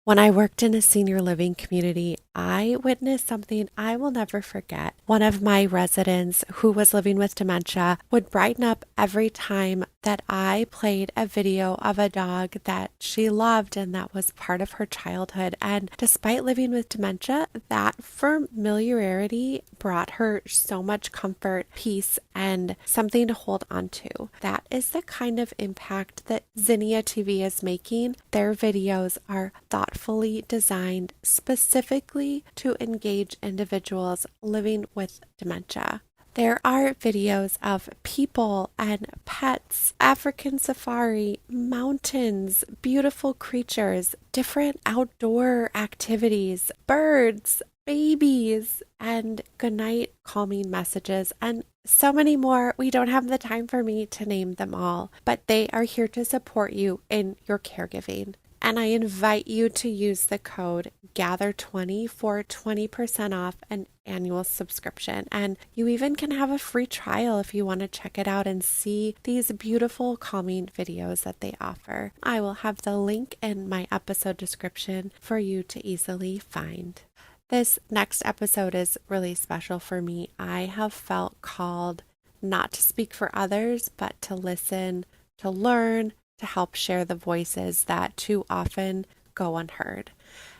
When I worked in a senior living community, I witnessed something I will never forget. One of my residents who was living with dementia would brighten up every time that I played a video of a dog that she loved and that was part of her childhood. And despite living with dementia, that familiarity brought her so much comfort, peace, and something to hold on to. That is the kind of impact that Zinnia TV is making. Their videos are thoughtfully designed specifically to engage individuals living with dementia. There are videos of people and pets, African safari, mountains, beautiful creatures, different outdoor activities, birds, babies, and goodnight calming messages, and so many more. We don't have the time for me to name them all, but they are here to support you in your caregiving. And I invite you to use the code GATHER20 for 20% off an annual subscription. And you even can have a free trial if you want to check it out and see these beautiful calming videos that they offer. I will have the link in my episode description for you to easily find. This next episode is really special for me. I have felt called not to speak for others, but to listen, to learn, to help share the voices that too often go unheard.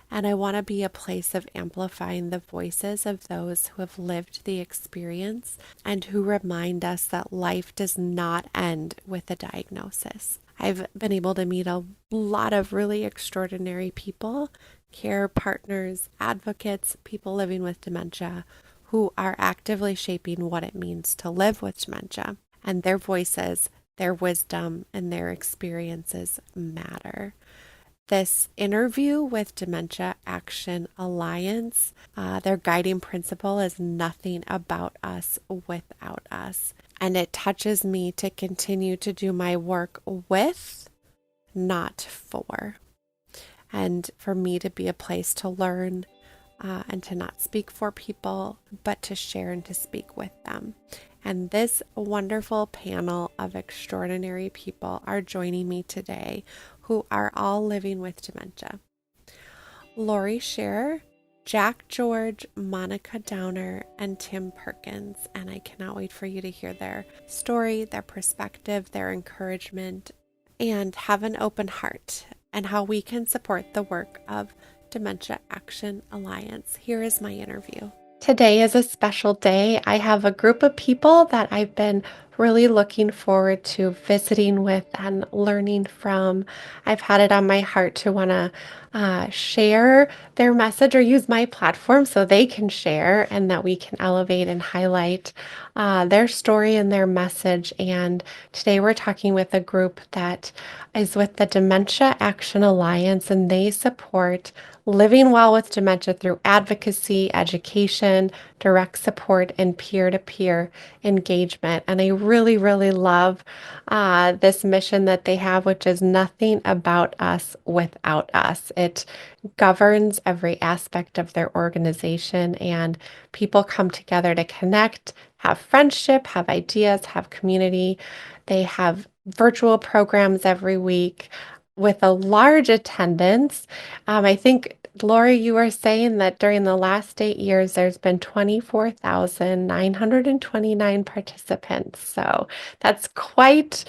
And I want to be a place of amplifying the voices of those who have lived the experience and who remind us that life does not end with a diagnosis. I've been able to meet a lot of really extraordinary people, care partners, advocates, people living with dementia, who are actively shaping what it means to live with dementia. And their voices, their wisdom, and their experiences matter. This interview with Dementia Action Alliance, their guiding principle is nothing about us without us. And it touches me to continue to do my work with, not for. And for me to be a place to learn and to not speak for people, but to share and to speak with them. And this wonderful panel of extraordinary people are joining me today who are all living with dementia. Laurie Scherrer, Jack George, Monica Downer, and Tim Perkins. And I cannot wait for you to hear their story, their perspective, their encouragement, and have an open heart and how we can support the work of Dementia Action Alliance. Here is my interview. Today is a special day. I have a group of people that I've been really looking forward to visiting with and learning from. I've had it on my heart to want to share their message or use my platform so they can share and that we can elevate and highlight their story and their message. And today we're talking with a group that is with the Dementia Action Alliance, and they support living well with dementia through advocacy, education, direct support, and peer-to-peer engagement. And I really, really love this mission that they have, which is nothing about us without us. It governs every aspect of their organization, and people come together to connect, have friendship, have ideas, have community. They have virtual programs every week with a large attendance. I think, Laurie, you were saying that during the last 8 years, there's been 24,929 participants. So that's quite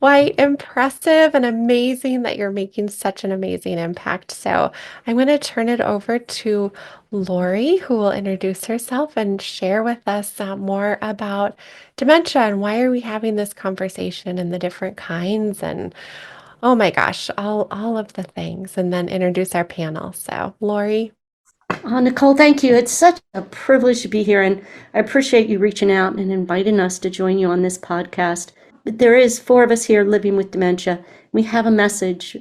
impressive and amazing that you're making such an amazing impact. So I'm going to turn it over to Laurie, who will introduce herself and share with us more about dementia and why are we having this conversation and the different kinds and oh my gosh, all of the things, and then introduce our panel. So, Laurie. Nicole, thank you. It's such a privilege to be here, and I appreciate you reaching out and inviting us to join you on this podcast. There is four of us here living with dementia. We have a message.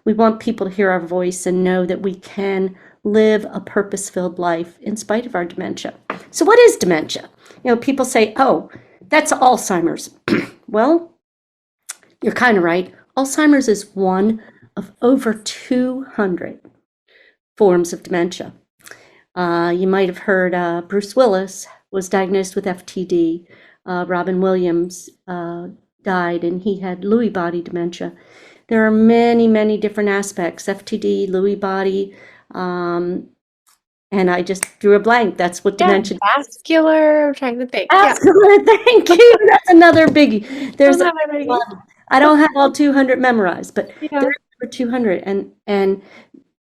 We want people to hear our voice and know that we can live a purpose-filled life in spite of our dementia. So what is dementia? People say, oh, that's Alzheimer's. Well, you're kind of right. Alzheimer's is one of over 200 forms of dementia. You might have heard Bruce Willis was diagnosed with FTD. Robin Williams died and he had Lewy body dementia. There are many, many different aspects, FTD, Lewy body, um, and I just drew a blank. That's what Yeah, dementia is. vascular. I'm trying to think. Yeah, Vascular, thank you. That's another biggie. There's a another biggie. lot. I don't have all 200 memorized, but Yeah. there's over 200, and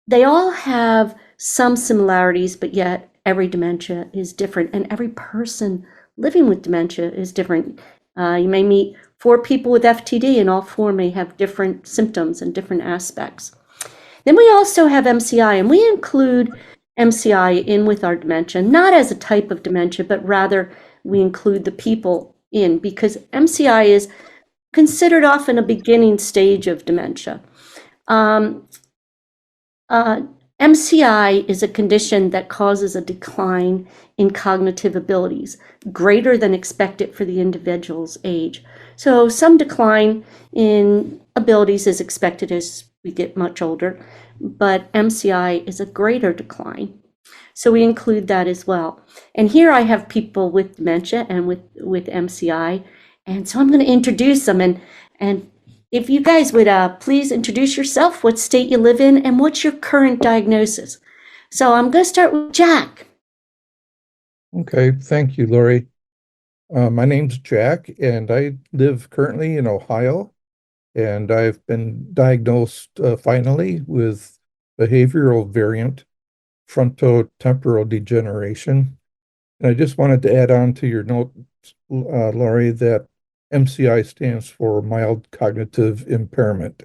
they all have some similarities, but yet every dementia is different, and every person living with dementia is different. You may meet four people with FTD, and all four may have different symptoms and different aspects. Then we also have MCI, and we include MCI in with our dementia, not as a type of dementia, but rather we include the people in because MCI is considered often a beginning stage of dementia. Um, uh, MCI is a condition that causes a decline in cognitive abilities greater than expected for the individual's age. So some decline in abilities is expected as we get much older, but MCI is a greater decline. So we include that as well. And here I have people with dementia and with MCI. And so I'm going to introduce them. And if you guys would please introduce yourself, what state you live in, and what's your current diagnosis. So I'm going to start with Jack. Okay, thank you, Laurie. My name's Jack, and I live currently in Ohio, and I've been diagnosed finally with behavioral variant frontotemporal degeneration. And I just wanted to add on to your note, Laurie, that MCI stands for mild cognitive impairment.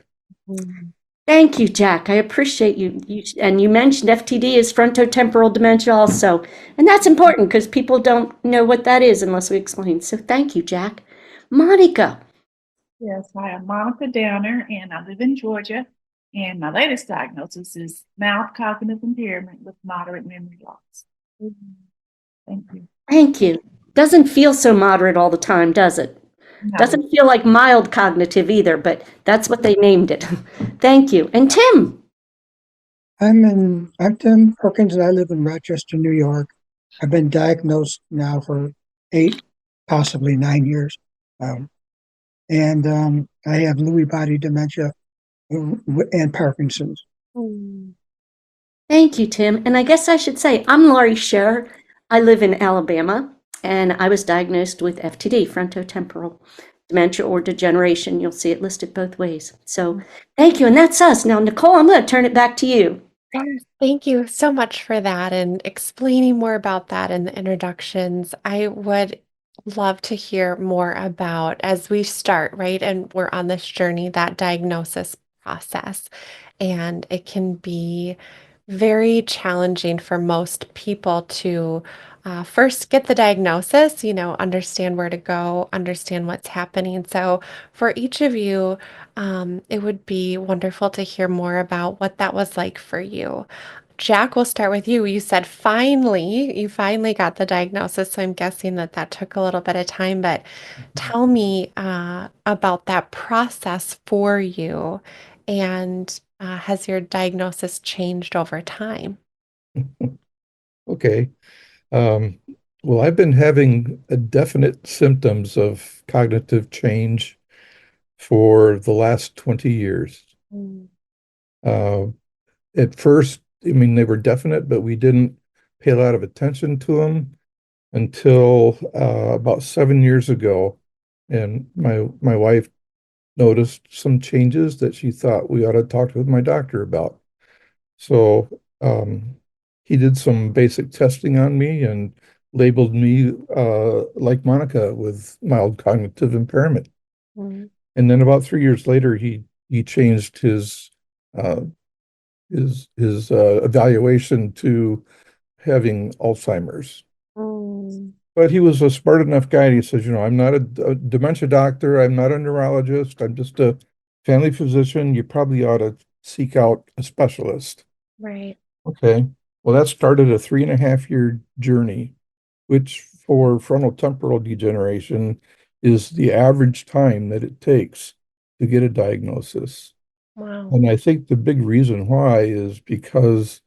Mm. Thank you, Jack. I appreciate you. And you mentioned FTD is frontotemporal dementia also. And that's important because people don't know what that is unless we explain. So thank you, Jack. Monica. Yes, I am Monica Downer and I live in Georgia. And my latest diagnosis is mild cognitive impairment with moderate memory loss. Thank you. Thank you. Doesn't feel so moderate all the time, does it? No, Doesn't feel like mild cognitive either, but that's what they named it. Thank you. And Tim. I'm Tim Perkins and I live in Rochester, New York. I've been diagnosed now for 8, possibly 9 years. And I have Lewy body dementia and Parkinson's. Mm. Thank you, Tim. And I guess I should say, I'm Laurie Scherrer. I live in Alabama, and I was diagnosed with FTD, frontotemporal dementia or degeneration. You'll see it listed both ways. So thank you. And that's us. Now, Nicole, I'm going to turn it back to you. Yes, thank you so much for that and explaining more about that in the introductions. I would love to hear more about as we start, right? And we're on this journey, that diagnosis process. And it can be very challenging for most people to first get the diagnosis, understand where to go, understand what's happening. So, for each of you, it would be wonderful to hear more about what that was like for you. Jack, we'll start with you. You said you finally got the diagnosis. So I'm guessing that that took a little bit of time, but tell me about that process for you. And has your diagnosis changed over time? Okay. Um, well, I've been having definite symptoms of cognitive change for the last 20 years. Mm. Uh, at first, I mean, they were definite, but we didn't pay a lot of attention to them until about 7 years ago. And my wife noticed some changes that she thought we ought to talk with my doctor about. So he did some basic testing on me and labeled me like Monica with mild cognitive impairment. Mm. And then about 3 years later, he changed uh, his evaluation to having Alzheimer's. Mm. But he was a smart enough guy. And he says, I'm not a dementia doctor. I'm not a neurologist. I'm just a family physician. You probably ought to seek out a specialist. Right. Okay. Well, that started a 3.5 year journey, which for frontotemporal degeneration is the average time that it takes to get a diagnosis. Wow. And I think the big reason why is because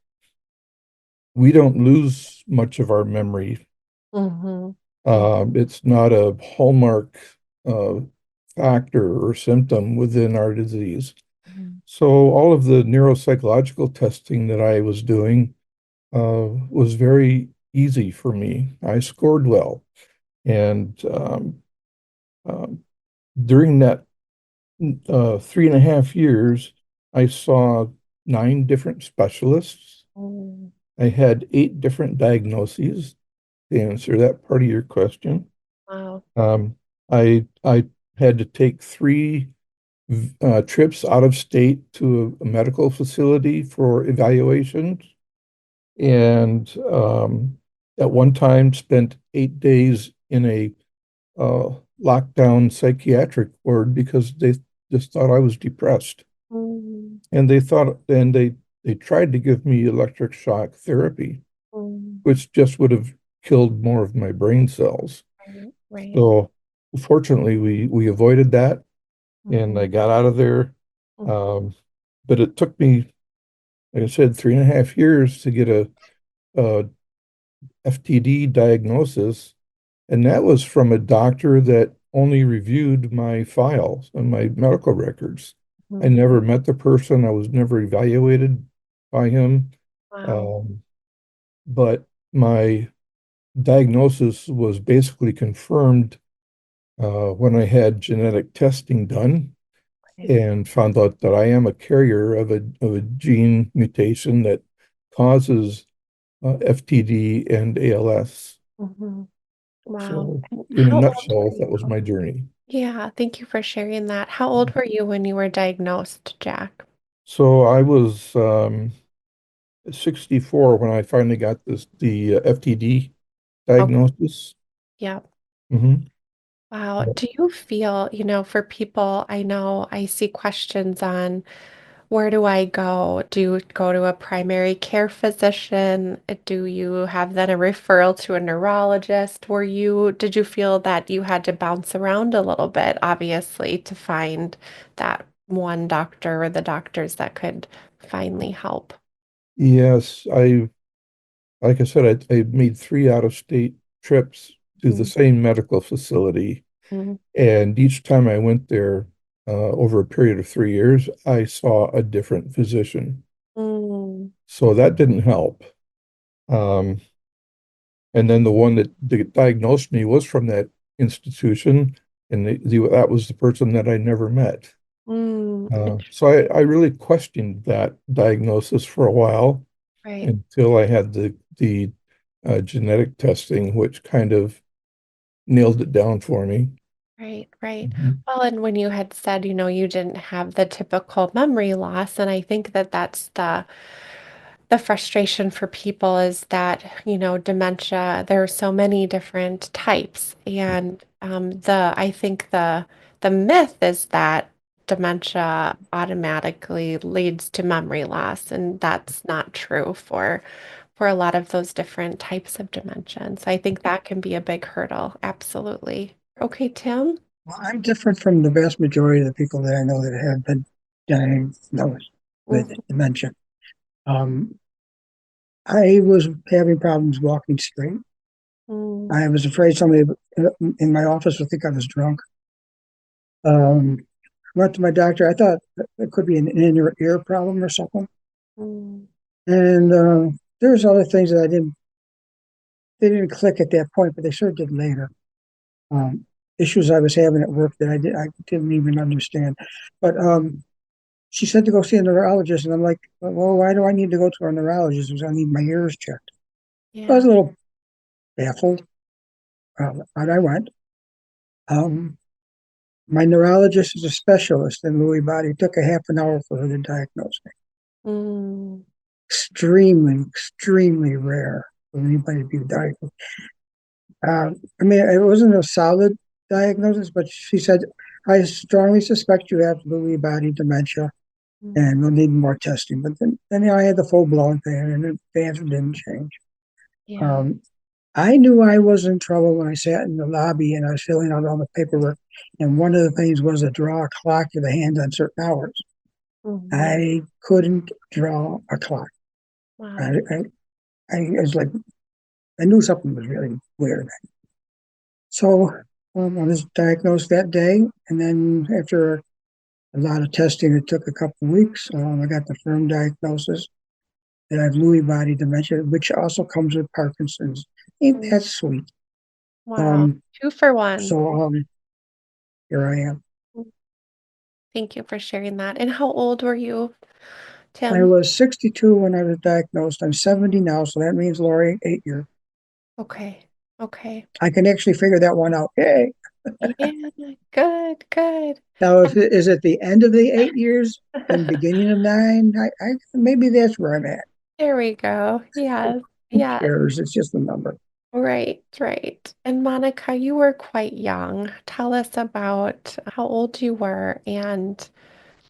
we don't lose much of our memory. Mm-hmm. It's not a hallmark uh, factor or symptom within our disease. So all of the neuropsychological testing that I was doing was very easy for me. I scored well. And um, during that 3.5 years, I saw 9 different specialists. Mm. I had 8 different diagnoses to answer that part of your question. Wow. I had to take 3 trips out of state to a medical facility for evaluations, and at one time spent 8 days in a uh, lockdown psychiatric ward because they just thought I was depressed. Mm. And they tried to give me electric shock therapy, Mm. which just would have killed more of my brain cells. Right, right. So fortunately, we avoided that, and I Mhm. got out of there. Mm. Um, but it took me, like I said, 3.5 years to get a FTD diagnosis, and that was from a doctor that only reviewed my files and my medical records. I Mhm. never met the person. I was never evaluated by him. Wow. Um, but my diagnosis was basically confirmed when I had genetic testing done Right. and found out that I am a carrier of a gene mutation that causes FTD and ALS. Mhm. Wow. So, And in a how old were nutshell, you? that was my journey. Yeah, thank you for sharing that. How old were you when you were diagnosed, Jack? So I was 64 when I finally got the FTD Oh, diagnosis. yeah. Hmm. Wow. Do you feel, for people, I know I see questions on where do I go? Do you go to a primary care physician? Do you have then a referral to a neurologist? Did you feel that you had to bounce around a little bit, obviously, to find that one doctor or the doctors that could finally help? Yes, like I said, I made 3 out-of-state trips to the Mm. same medical facility. Mm. And each time I went there, over a period of 3 years, I saw a different physician. Mm. So that didn't help. Um, and then the one that diagnosed me was from that institution, and that was the person that I never met. Mm. So I really questioned that diagnosis for a while Right, until I had the genetic testing, which kind of nailed it down for me. right, right. Mhm. Well, and when you had said, you didn't have the typical memory loss, and I think that that's the frustration for people is that, dementia, there are so many different types. And I think the myth is that dementia automatically leads to memory loss, and that's not true for a lot of those different types of dementia. And so I think that can be a big hurdle. Absolutely. Okay, Tim? Well, I'm different from the vast majority of the people that I know that have been diagnosed with Mhm. dementia. Um, I was having problems walking straight. Mm. I was afraid somebody in my office would think I was drunk. Um, went to my doctor. I thought it could be an inner ear problem or something. Mm. And there's other things that they didn't click at that point, but they sure did later. Um, issues I was having at work that I didn't even understand. But she said to go see a neurologist, and I'm like, well, why do I need to go to a neurologist? Because I need my ears checked. I was Yeah. a little baffled, but I went. Um, my neurologist is a specialist in Lewy body. It took a half an hour for her to diagnose me. Mm. Extremely, extremely rare for anybody to be diagnosed. I mean, it wasn't a solid diagnosis, but she said, I strongly suspect you have Lewy body dementia Mm. and we'll need more testing. But then I had the full blown thing and the answer didn't change. Yeah. Um, I knew I was in trouble when I sat in the lobby and I was filling out all the paperwork. And one of the things was to draw a clock with a hand on certain hours. Mhm. I couldn't draw a clock. I, Wow. I, I was like, I knew something was really weird. So I was diagnosed that day. And then after a lot of testing. It took a couple of weeks. I got the firm diagnosis that I have Lewy body dementia, which also comes with Parkinson's. Ain't that sweet? Wow. Um, 2 for 1. so here I am. Thank you for sharing that. And how old were you, I Tim? was 62 when I was diagnosed. I'm 70 now, so that means, Laurie, 8 years. Okay. Okay. I can actually figure that one out. Yay! Yeah, good, good. Now, if it is at the end of the 8 years and beginning of nine, I maybe that's where I'm at. There we go. Yes, Who yes. cares? It's just a number. Right, right. And Monica, you were quite young. Tell us about how old you were and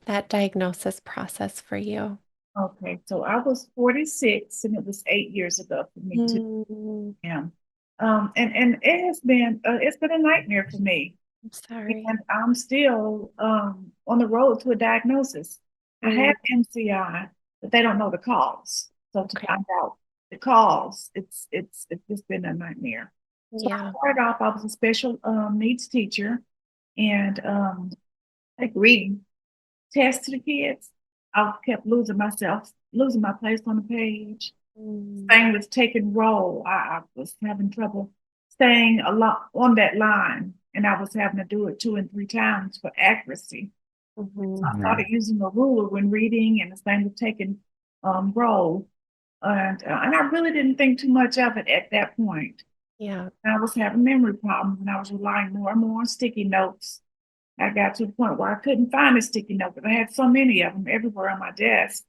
that diagnosis process for you. Okay, so I was 46, and it was 8 years ago for me too. Mm, Yeah. And it's been a nightmare for me, I'm sorry. and I'm still on the road to a diagnosis. I Mm, have MCI, but they don't know the cause. So to okay. find out the cause, it's just been a nightmare. So I Yeah. started off, I was a special needs teacher, and like reading tests to the kids. I kept losing myself, losing my place on the page. Mm, Thing was taking roll. I was having trouble staying a lot on that line, and I was having to do it 2 and 3 times for accuracy. So mhm. I started using a ruler when reading, and the same with taking roll. And I really didn't think too much of it at that point. Yeah. I was having memory problems, and I was relying more and more on sticky notes. I got to the point where I couldn't find a sticky note, but I had so many of them everywhere on my desk.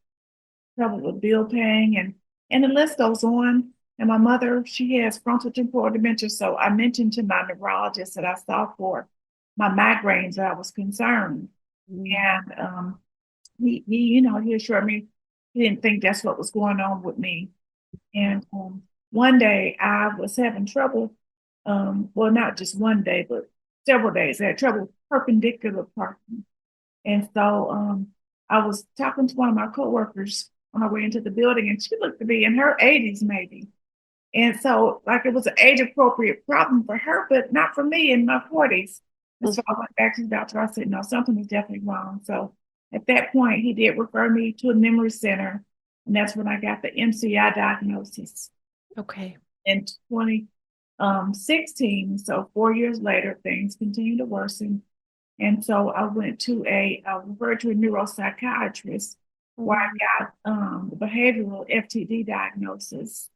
Trouble with bill paying, and the list goes on. And my mother, she has frontal temporal dementia, so I mentioned to my neurologist that I saw for my migraines that I was concerned, Mm, and he assured me he didn't think that's what was going on with me. And one day I was having trouble, well, not just one day, but several days. I had trouble perpendicular parking. And so I was talking to one of my coworkers on our way into the building, and she looked to be in her 80s, maybe. And so, like, it was an age appropriate problem for her, but not for me in my 40s. And so I mhm. went back to the doctor. I said, no, something is definitely wrong. So at that point, he did refer me to a memory center. And that's when I got the MCI diagnosis Okay. in 2016. So 4 years later, things continued to worsen. And so I went to I referred to a neuropsychiatrist where Mm, I got the behavioral FTD diagnosis.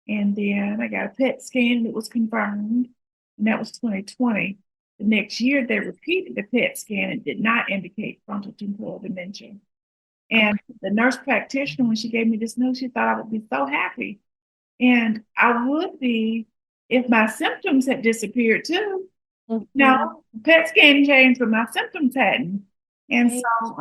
And then I got a PET scan that was confirmed, and that was 2020. The next year, they repeated the PET scan and did not indicate frontal temporal dementia. And okay. the nurse practitioner, when she gave me this news, she thought I would be so happy. And I would be if my symptoms had disappeared too. Mhm. No, PET scan changed, but my symptoms hadn't. And Right. so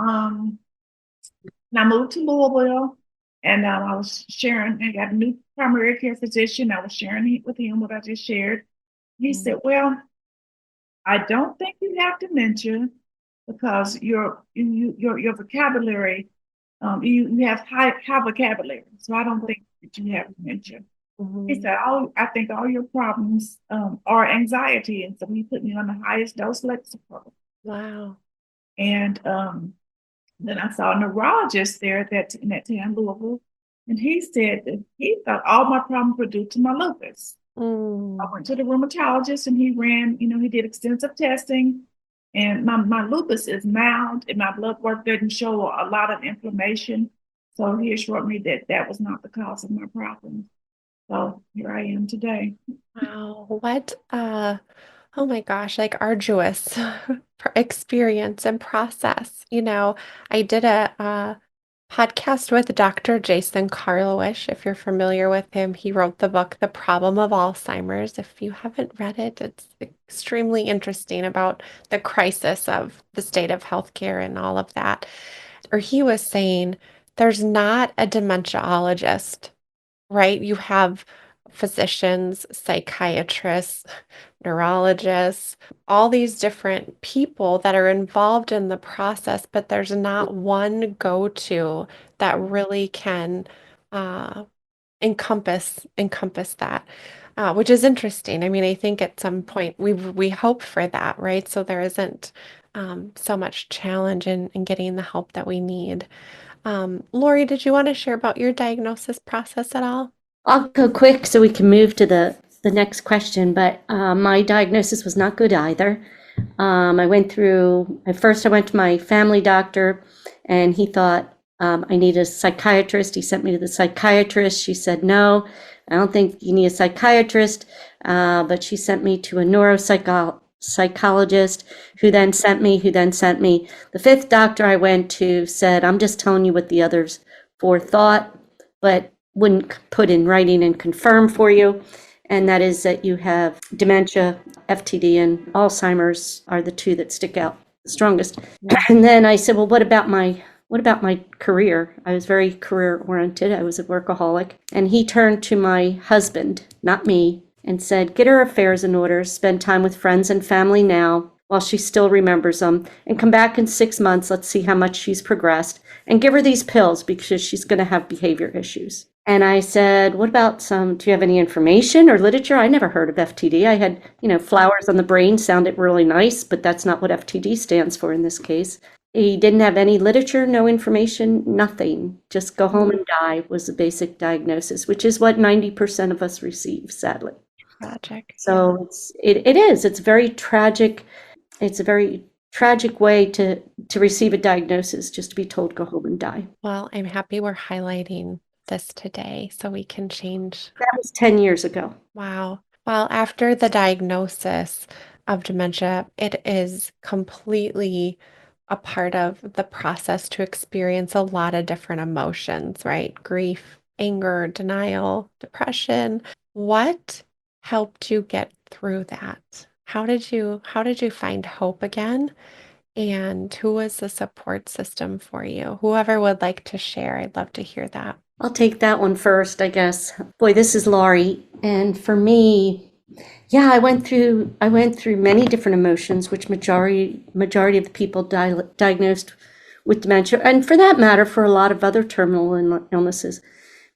and I moved to Louisville, and I was sharing. I got a new primary care physician. I was sharing with him what I just shared. He Mm, said, "Well, I don't think you have dementia because your vocabulary, you have high vocabulary. So I don't think that you have dementia." He mhm. said, "Oh, I think all your problems are anxiety," and so he put me on the highest dose Lexapro. Wow. And then I saw a neurologist there in that town, Louisville, and he said that he thought all my problems were due to my lupus. I Mm, went to the rheumatologist, and he ran, he did extensive testing, and my lupus is mild, and my blood work doesn't show a lot of inflammation. So he assured me that that was not the cause of my problems. So here I am today. wow. What oh my gosh, like arduous experience and process. I did a podcast with Dr. Jason Karlowish. If you're familiar with him, he wrote the book, The Problem of Alzheimer's. If you haven't read it, it's extremely interesting about the crisis of the state of healthcare and all of that. Or he was saying there's not a dementiaologist, right? You have physicians, psychiatrists, neurologists, all these different people that are involved in the process, but there's not one go-to that really can uh, encompass that, which is interesting. I mean, I think at some point we hope for that, right? So there isn't so much challenge in getting the help that we need. Laurie, did you want to share about your diagnosis process at all? I'll go quick so we can move to the next question, but my diagnosis was not good either. At first I went to my family doctor and he thought I need a psychiatrist. He sent me to the psychiatrist. She said, no, I don't think you need a psychiatrist. But she sent me to a neuropsychologist who then sent me. The fifth doctor I went to said, I'm just telling you what the others four thought, but wouldn't put in writing and confirm for you. And that is that you have dementia, FTD, and Alzheimer's are the two that stick out the strongest. And then I said, well, what about my career? I was very career oriented. I was a workaholic. And he turned to my husband, not me, and said, get her affairs in order, spend time with friends and family now while she still remembers them, and come back in 6 months. Let's see how much she's progressed, and give her these pills because she's going to have behavior issues. And I said, what about do you have any information or literature? I never heard of FTD. I had, flowers on the brain sounded really nice, but that's not what FTD stands for in this case. He didn't have any literature, no information, nothing. Just go home and die was the basic diagnosis, which is what 90% of us receive, sadly. Tragic. So it's very tragic. It's a very tragic way to receive a diagnosis, just to be told, go home and die. Well, I'm happy we're highlighting this today so we can change. That was 10 years ago. Wow. Well, after the diagnosis of dementia, it is completely a part of the process to experience a lot of different emotions, right? Grief, anger, denial, depression. What helped you get through that? How did you find hope again? And who was the support system for you? Whoever would like to share, I'd love to hear that. I'll take that one first, I guess. Boy, this is Laurie. And for me, yeah, I went through many different emotions, which majority of the people diagnosed with dementia, and for that matter, for a lot of other terminal illnesses,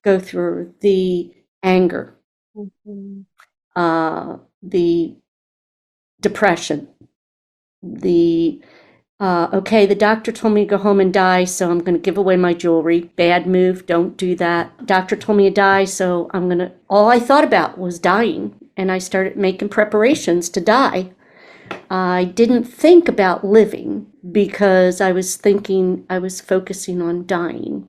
go through the anger, Mhm. the depression, okay, the doctor told me to go home and die, so I'm going to give away my jewelry. Bad move, don't do that. Doctor told me to die, so all I thought about was dying, and I started making preparations to die. I didn't think about living because I was focusing on dying.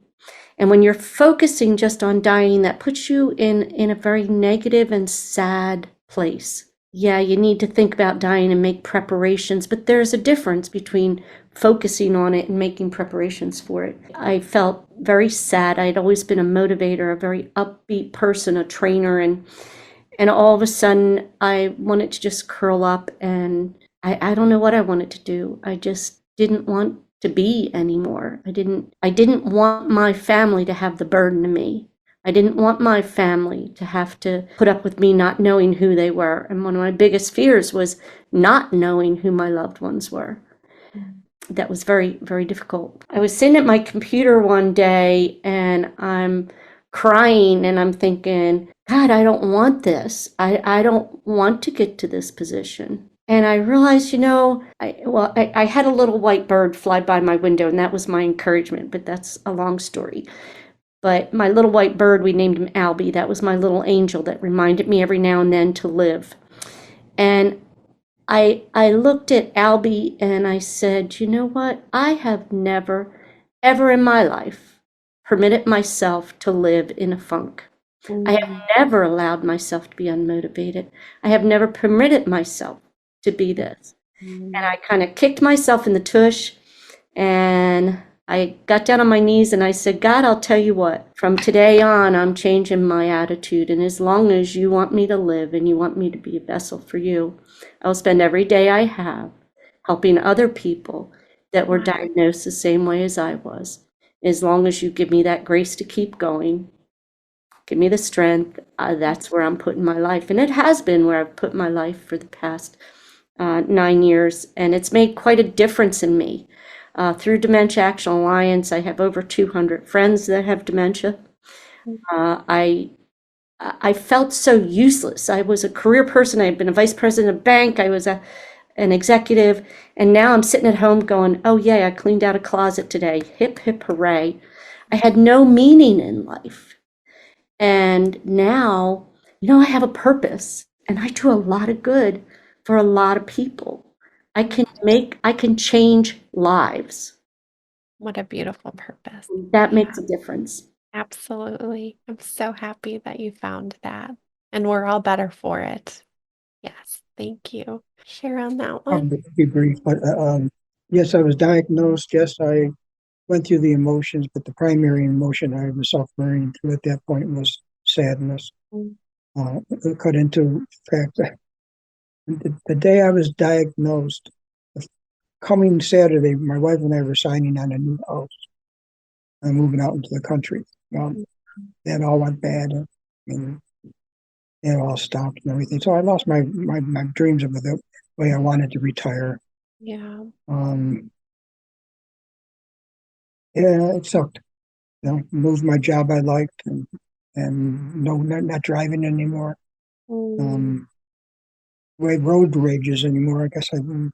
And when you're focusing just on dying, that puts you in a very negative and sad place. Yeah, you need to think about dying and make preparations, but there's a difference between focusing on it and making preparations for it. I felt very sad. I'd always been a motivator, a very upbeat person, a trainer, and all of a sudden I wanted to just curl up, and I don't know what I wanted to do. I just didn't want to be anymore. I didn't want my family to have the burden of me. I didn't want my family to have to put up with me not knowing who they were. And one of my biggest fears was not knowing who my loved ones were. That was very, very difficult. I was sitting at my computer one day and I'm crying and I'm thinking, God, I don't want this. I don't want to get to this position. And I realized, I had a little white bird fly by my window, and that was my encouragement, but that's a long story. But my little white bird, we named him Albie. That was my little angel that reminded me every now and then to live. And I looked at Albie and I said, you know what? I have never, ever in my life permitted myself to live in a funk. I have never allowed myself to be unmotivated. I have never permitted myself to be this. And I kind of kicked myself in the tush, and I got down on my knees and I said, God, I'll tell you what, from today on, I'm changing my attitude. And as long as you want me to live and you want me to be a vessel for you, I'll spend every day I have helping other people that were diagnosed the same way as I was. As long as you give me that grace to keep going, give me the strength, that's where I'm putting my life. And it has been where I've put my life for the past 9 years. And it's made quite a difference in me. Through Dementia Action Alliance, I have over 200 friends that have dementia. I felt so useless. I was a career person. I had been a vice president of a bank. I was a an executive, and now I'm sitting at home going, oh yeah, I cleaned out a closet today. Hip, hip, hooray. I had no meaning in life. And now, I have a purpose and I do a lot of good for a lot of people. I can change lives. What a beautiful purpose. That Yeah, makes a difference. absolutely. I'm so happy that you found that. And we're all better for it. Yes, thank you. Share on that I'll one. be brief, but yes, I was diagnosed. Yes, I went through the emotions, but the primary emotion I was suffering through at that point was sadness. Mm. It cut into the fact that the day I was diagnosed, the coming Saturday, my wife and I were signing on a new house and moving out into the country. That all went bad, and it all stopped and everything. So I lost my dreams of the way I wanted to retire. Yeah. Um, yeah, it sucked. Lose my job I liked, and no, not driving anymore. Mm. Um, road rages anymore. I guess I didn't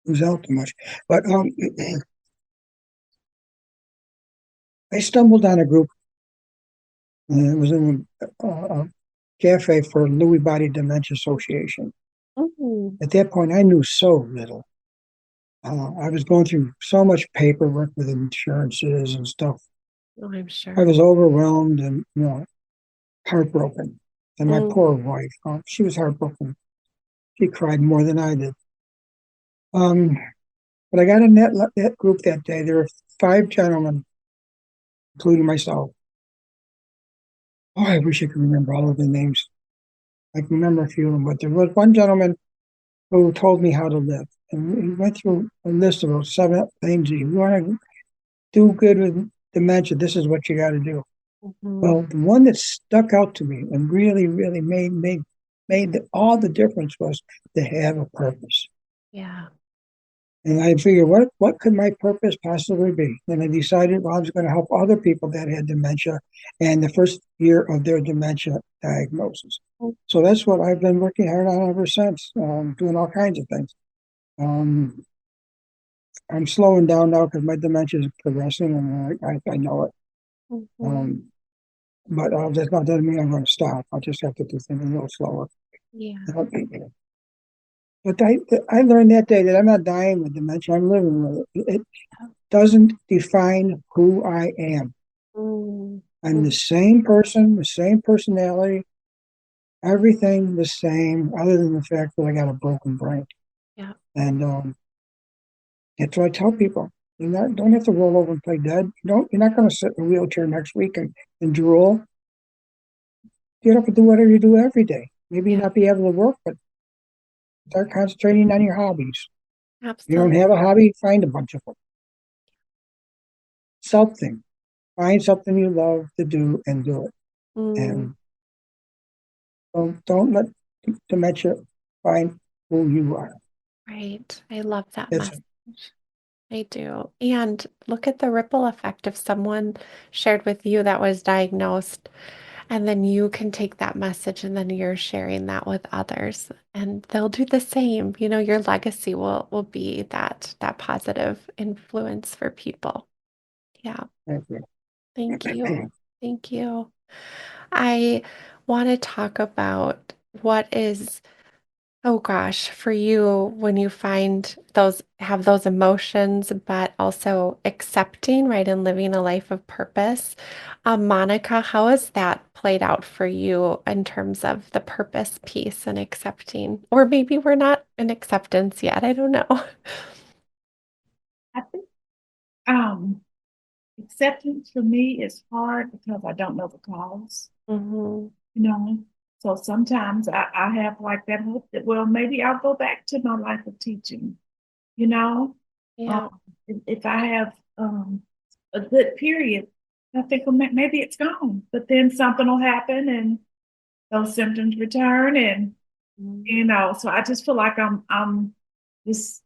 lose out too much. But I stumbled on a group, and it was in a cafe for Lewy Body Dementia Association. Mm. At that point, I knew so little. I was going through so much paperwork with insurances and stuff. Oh, I'm I sure. was overwhelmed and heartbroken. And my Mm. poor wife, she was heartbroken. She cried more than I did. Um, but I got in that group that day. There were 5 gentlemen, including myself. Oh, I wish I could remember all of the names. I can remember a few of them, but there was one gentleman who told me how to live. And he went through a list of those 7 things. If you want to do good with dementia, this is what you got to do. Mhm. Well, the one that stuck out to me and really, really made all the difference was to have a purpose. Yeah. And I figured, what could my purpose possibly be? And I decided, well, I was going to help other people that had dementia and the first year of their dementia diagnosis. Mm. So that's what I've been working hard on ever since, doing all kinds of things. Um, I'm slowing down now because my dementia is progressing, and I know it. Mhm. Um, but that doesn't mean I'm going to stop. I just have to do things a little slower. Yeah. But I learned that day that I'm not dying with dementia. I'm living with it. It doesn't define who I am. Mm. I'm the Mm. same person, the same personality, everything the same, other than the fact that I got a broken brain. Yeah. And that's what I tell people. Don't have to roll over and play dead. You're not going to sit in a wheelchair next week and drool. Get up and do whatever you do every day. Maybe Yeah. not be able to work, but start concentrating on your hobbies. You don't Absolutely. have a hobby, find a bunch of them. Something. Find something you love to do and do it. Mm. And don't let dementia find who you are. Right. I love that That's message. I do. And look at the ripple effect if someone shared with you that was diagnosed, and then you can take that message and then you're sharing that with others and they'll do the same. Your legacy will be that positive influence for people. Yeah. it. Thank you. Thank you. I want to talk about what is, oh gosh, for you when you have those emotions, but also accepting, right, and living a life of purpose. Monica, how has that played out for you in terms of the purpose piece and accepting? Or maybe we're not in acceptance yet. I don't know. I think um acceptance for me is hard because I don't know the cause, Hmm. you know. So sometimes I have like that hope that, well, maybe I'll go back to my life of teaching, you know. Um, Yeah. if I have a good period, I think, well, maybe it's gone. But then something will happen and those symptoms return, and Mm. so I just feel like I'm just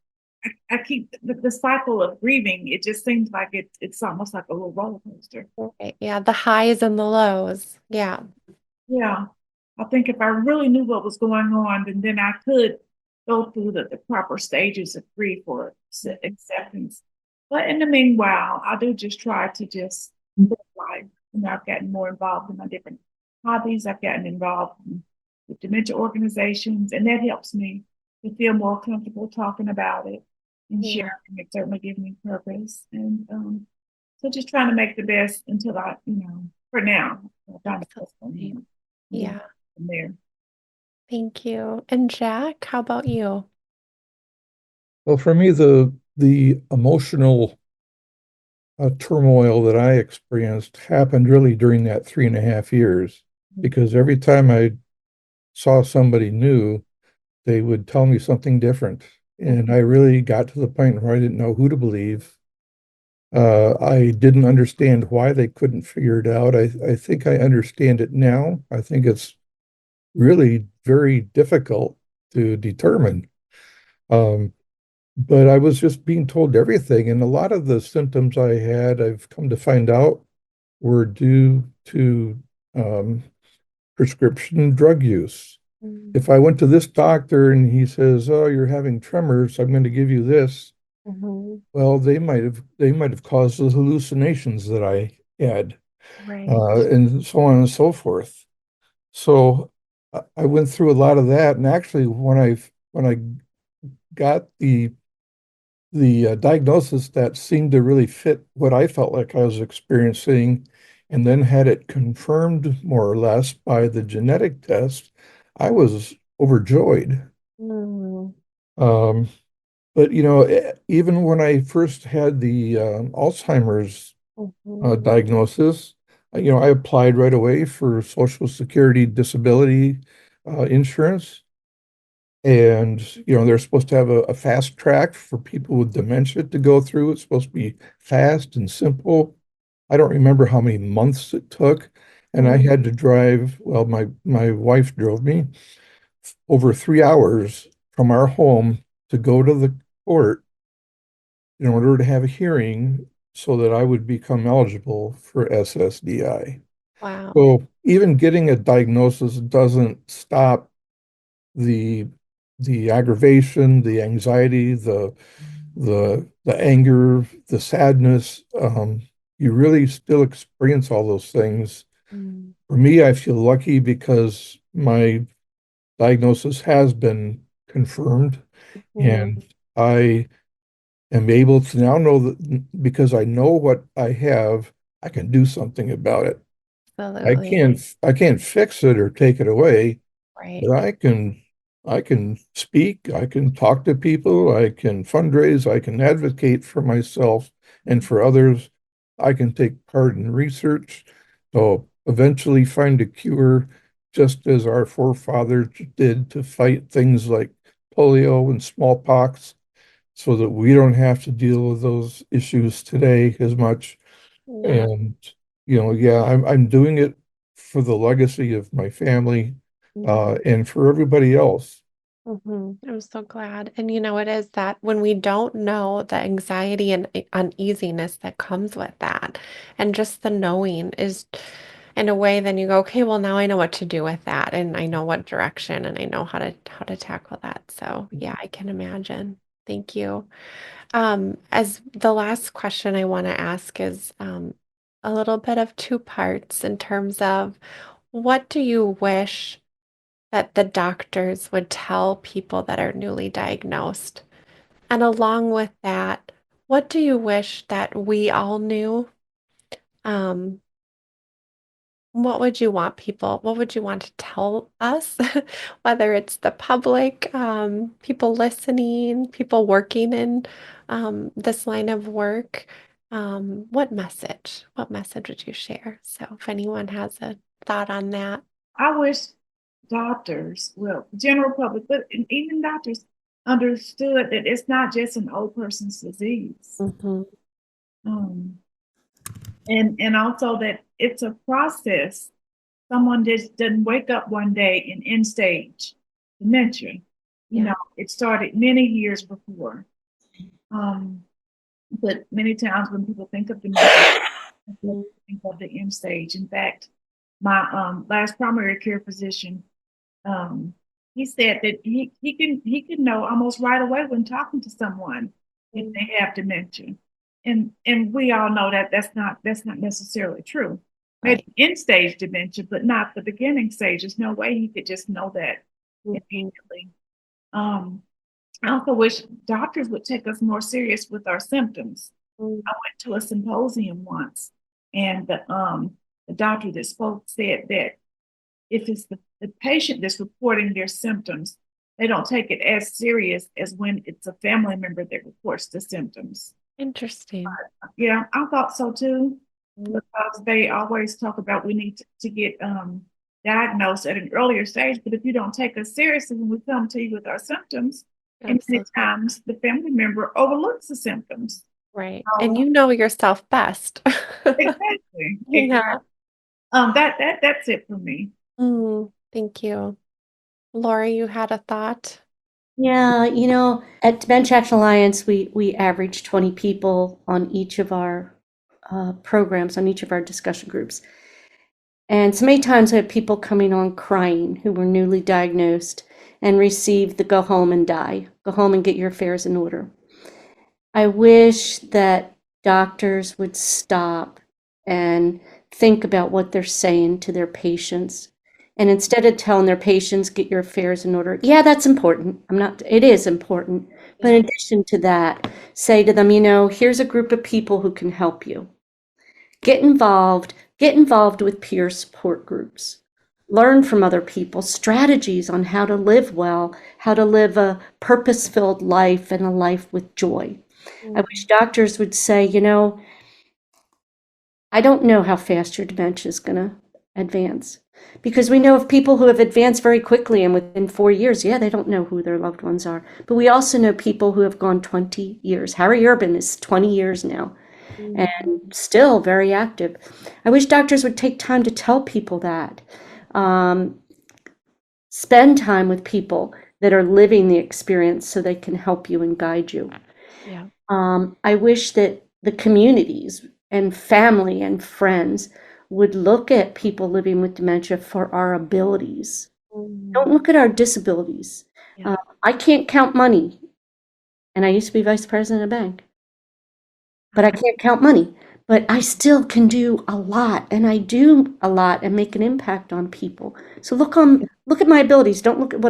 I keep the cycle of grieving. It just seems like it's almost like a little roller coaster. Right. Yeah. The highs and the lows. Yeah. Yeah. I think if I really knew what was going on, then I could go through the proper stages of grief or acceptance. But in the meanwhile, I do just try to just live life. I've gotten more involved in my different hobbies. I've gotten involved with dementia organizations, and that helps me to feel more comfortable talking about it and Yeah, sharing. It certainly gives me purpose. And so just trying to make the best until for now, I find the best for me. absolutely. And then Yeah, from there. thank you. And Jack, how about you? Well, for me, the emotional turmoil that I experienced happened really during that 3.5 years, because every time I saw somebody new, they would tell me something different. And I really got to the point where I didn't know who to believe. I didn't understand why they couldn't figure it out. I think I understand it now. I think it's really very difficult to determine. Um, but I was just being told everything. And a lot of the symptoms I had, I've come to find out, were due to prescription drug use. Mm-hmm. If I went to this doctor and he says, "Oh, you're having tremors, I'm going to give you this," well, they might have caused the hallucinations that I had, Right. and so on and so forth. So I went through a lot of that, and actually, when I got the diagnosis that seemed to really fit what I felt like I was experiencing, and then had it confirmed more or less by the genetic test, I was overjoyed. Mm-hmm. Um, but even when I first had the Alzheimer's diagnosis, I applied right away for Social Security disability insurance. And, they're supposed to have a fast track for people with dementia to go through. It's supposed to be fast and simple. I don't remember how many months it took. And I had to drive, well, my wife drove me over 3 hours from our home to go to the court in order to have a hearing so that I would become eligible for SSDI. Wow. So even getting a diagnosis doesn't stop the the aggravation, the anxiety, the anger, the sadness. You really still experience all those things. For me, I feel lucky because my diagnosis has been confirmed, Mm-hmm. and I am able to now know that because I know what I have, I can do something about it. I Absolutely. can't I can't fix it or take it away, Right. but I can speak, I can talk to people, I can fundraise, I can advocate for myself and for others. I can take part in research to eventually find a cure, just as our forefathers did to fight things like polio and smallpox, so that we don't have to deal with those issues today as much. Yeah. And yeah, I'm doing it for the legacy of my family, and for everybody else. I'm so glad. And it is that when we don't know the anxiety and uneasiness that comes with that, and just the knowing is in a way, then you go, okay, well, now I know what to do with that, and I know what direction, and I know how to tackle that. So yeah, I can imagine. Thank you. As the last question I want to ask is a little bit of two parts in terms of what do you wish that the doctors would tell people that are newly diagnosed? And along with that, what do you wish that we all knew? Um, what would you want to tell us, whether it's the public, people listening, people working in this line of work? What message would you share? So if anyone has a thought on that. I wish doctors, well, general public, but even doctors understood that it's not just an old person's disease. Mhm. Um, and also that it's a process. Someone just doesn't wake up one day in end stage dementia. Yeah. It started many years before. Um, but many times when people think of dementia, they Mhm. think of the end stage. In fact, my last primary care physician, um, he said that he can know almost right away when talking to someone if they have dementia. And we all know that that's not necessarily true. Maybe Right. end stage dementia, but not the beginning stage. There's no way he could just know that Mhm. immediately. Um, I also wish doctors would take us more serious with our symptoms. I went to a symposium once, and the doctor that spoke said that if it's the patient that's reporting their symptoms, they don't take it as serious as when it's a family member that reports the symptoms. Interesting. Yeah, I thought so too, because they always talk about we need to get diagnosed at an earlier stage. But if you don't take us seriously when we come to you with our symptoms, and many Absolutely. times the family member overlooks the symptoms. Right. So, And you know yourself best. exactly, Yeah. exactly. That's it for me. Thank you. Laurie, you had a thought? Yeah, at Dementia Action Alliance, we average 20 people on each of our programs, on each of our discussion groups. And so many times I have people coming on crying who were newly diagnosed and receive the go home and die, go home and get your affairs in order. I wish that doctors would stop and think about what they're saying to their patients. And instead of telling their patients, get your affairs in order, yeah, that's important. It is important. But Yeah. in addition to that, say to them, here's a group of people who can help you. Get involved with peer support groups. Learn from other people strategies on how to live well, how to live a purpose-filled life and a life with joy. I wish Mm, doctors would say, I don't know how fast your dementia is going to advance. Because we know of people who have advanced very quickly and within 4 years, yeah, they don't know who their loved ones are. But we also know people who have gone 20 years. Harry Urban is 20 years now and mm, still very active. I wish doctors would take time to tell people that. Um, Spend time with people that are living the experience so they can help you and guide you. yeah. I wish that the communities and family and friends would look at people living with dementia for our abilities. Don't Mm, look at our disabilities. yeah. I can't count money, and I used to be vice president of a bank, but I can't count money. But I still can do a lot, and I do a lot and make an impact on people. So look at my abilities. Don't look at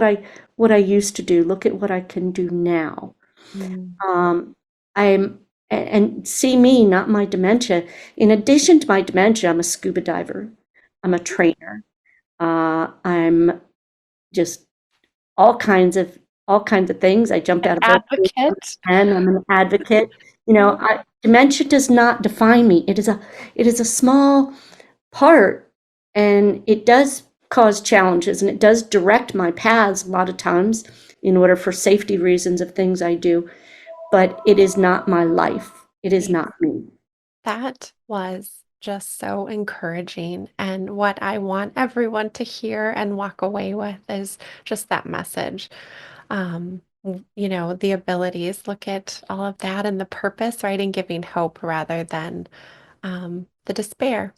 what I used to do. Look at what I can do now. Mm, Um, and see me, not my dementia. In addition to my dementia, I'm a scuba diver. I'm a trainer. I'm just all kinds of things. I jumped out of boat advocate. and I'm an advocate. Dementia does not define me. It is a small part, and it does cause challenges, and it does direct my paths a lot of times in order for safety reasons of things I do. But it is not my life. It is Yeah. not me. That was just so encouraging. And what I want everyone to hear and walk away with is just that message. The abilities, look at all of that and the purpose, right? And giving hope rather than the despair.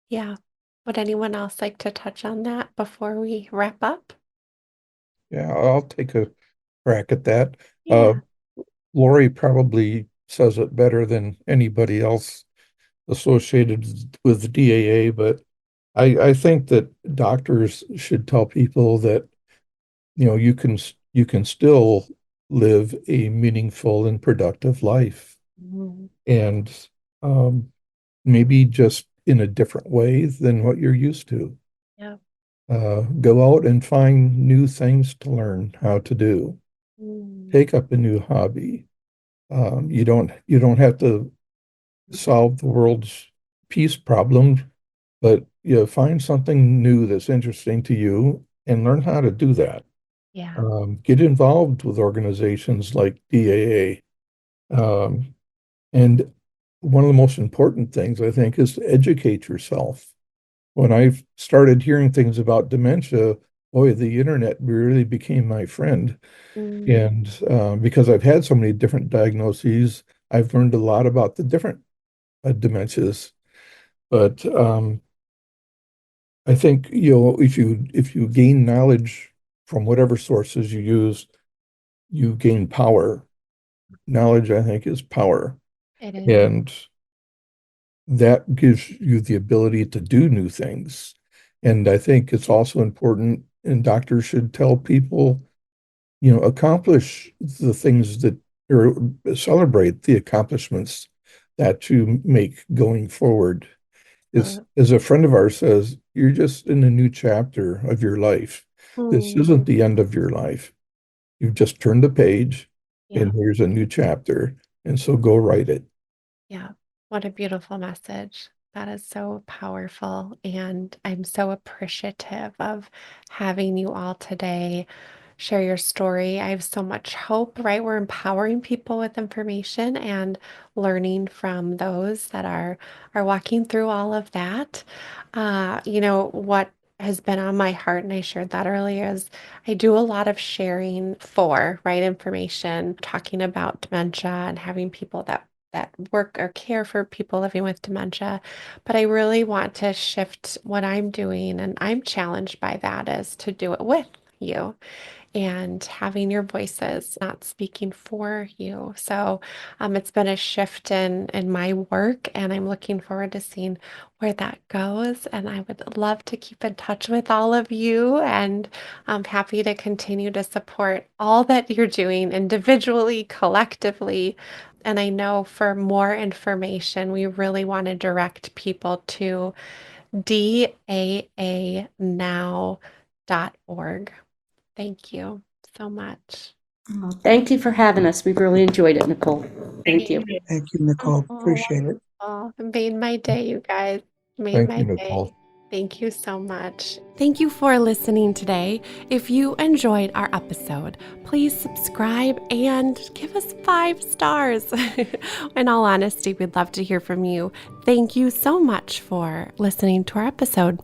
Yeah. Would anyone else like to touch on that before we wrap up? Yeah, I'll take a crack at that. Uh, Yeah. Lori probably says it better than anybody else associated with DAA, but I think that doctors should tell people that you can still live a meaningful and productive life, Mhm. and um, maybe just in a different way than what you're used to. Yeah. Go out and find new things to learn how to do. Mm. Take up a new hobby. You don't have to solve the world's peace problem, but find something new that's interesting to you and learn how to do that. Yeah. Get involved with organizations like DAA. And one of the most important things, I think, is to educate yourself. When I started hearing things about dementia, boy, the internet really became my friend. Mm. And because I've had so many different diagnoses, I've learned a lot about the different dementias. But I think if you gain knowledge from whatever sources you use, you gain power. Knowledge, I think, is power. It is. And that gives you the ability to do new things. And I think it's also important, and doctors should tell people, accomplish the things that, or celebrate the accomplishments that you make going forward. As a friend of ours says, you're just in a new chapter of your life. This isn't the end of your life. You've just turned the page, Yeah. and here's a new chapter. And so go write it. Yeah. What a beautiful message. That is so powerful. And I'm so appreciative of having you all today share your story. I have so much hope, right? We're empowering people with information and learning from those that are walking through all of that. What has been on my heart, and I shared that earlier, is I do a lot of sharing for right information, talking about dementia and having people that work or care for people living with dementia. But I really want to shift what I'm doing, and I'm challenged by that, is to do it with you and having your voices, not speaking for you. So it's been a shift in my work, and I'm looking forward to seeing where that goes. And I would love to keep in touch with all of you, and I'm happy to continue to support all that you're doing individually, collectively. And I know for more information, we really want to direct people to daanow.org. Thank you so much. Thank you for having us. We've really enjoyed it, Nicole. Thank you. Thank you, Nicole. Appreciate it. Oh, it made my day, you guys. Made Thank my you, day. Nicole. Thank you so much. Thank you for listening today. If you enjoyed our episode, please subscribe and give us 5 stars. In all honesty, we'd love to hear from you. Thank you so much for listening to our episode.